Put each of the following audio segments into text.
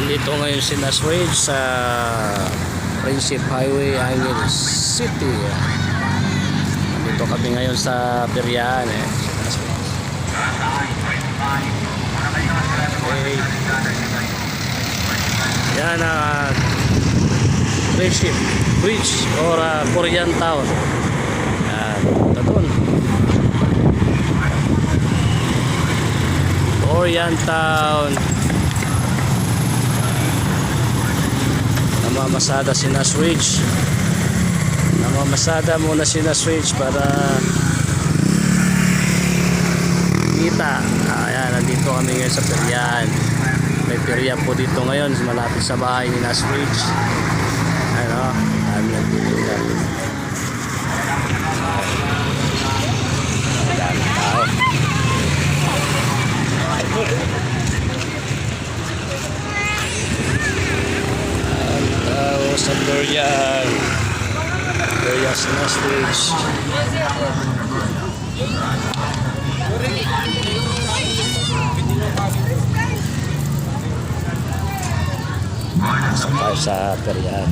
Andito ngayon si Naswage sa Friendship Highway, Angeles City. Andito kami ngayon sa Perian okay. Yan ang Friendship Bridge or Korean Town. Yan, ito doon Korean Town. Namamasada si Naswage. Namamasada muna si Naswage para kita. Ayan, nandito kami ngayon sa Perian. May Perian po dito ngayon, malapit sa bahay ni Naswage. Ano, kami nandito na. Dami tao. Sa Perian sa Naswage. Sampai sa Perian.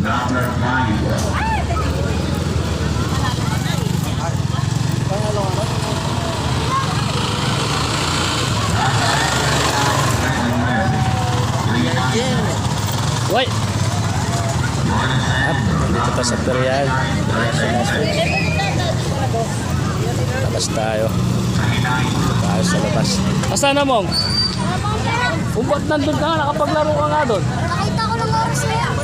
Wait. Dito pa sa Perian sa Naswage. Labas tayo sa labas. Asan na mong? Ba't nandun ka nga? Nakapaglaro ka nga doon? Nakita ko lang oras na yan.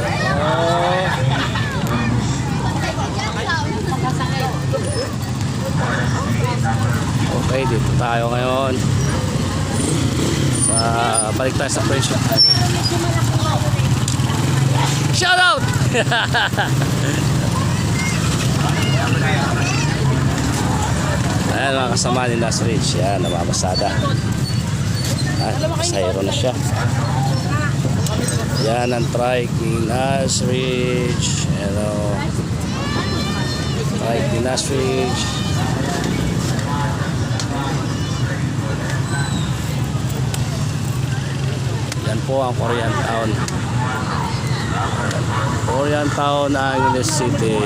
Okay, dito tayo ngayon sa balik tayo sa Friendship Highway. Shout out! Ayan mga kasama ni Naswage. Yan, namamasada. Pasahero na siya. Yan ang trike ni Naswage. Hello. Trike ni Naswage. Yan po ang Korean Town. Korean Town, Angeles City.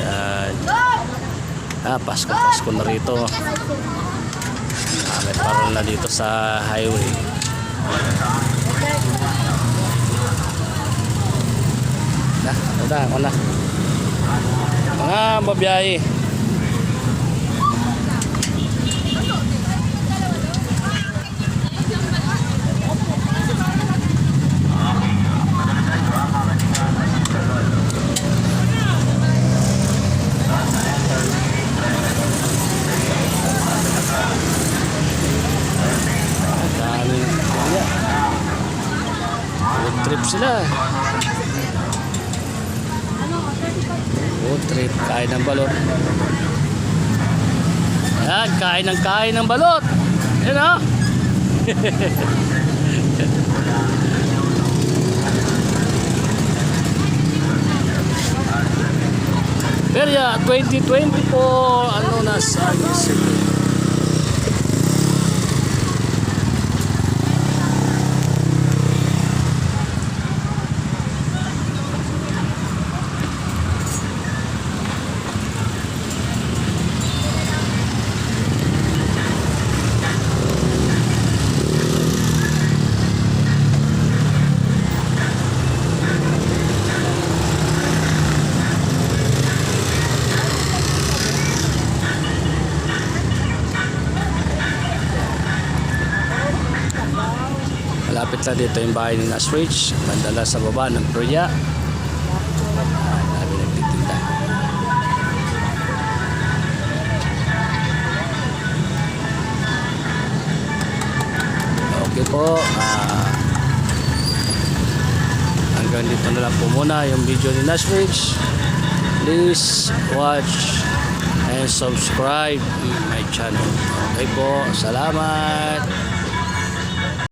Yan. Pasko na rito. May parol na dito sa highway. Ako na. Mga babiyahe. Trip sila. Road trip, kain ng balot. Yan, kain ng balot. Yan o. Perian 2024 ano na sa City. Malapit lang dito yung bahay ni Naswage. Mandala sa baba ng Perian. Dami nagtitinda. Okay po. Hanggang dito na lang po muna yung video ni Naswage. Please watch and subscribe my channel. Okay po. Salamat.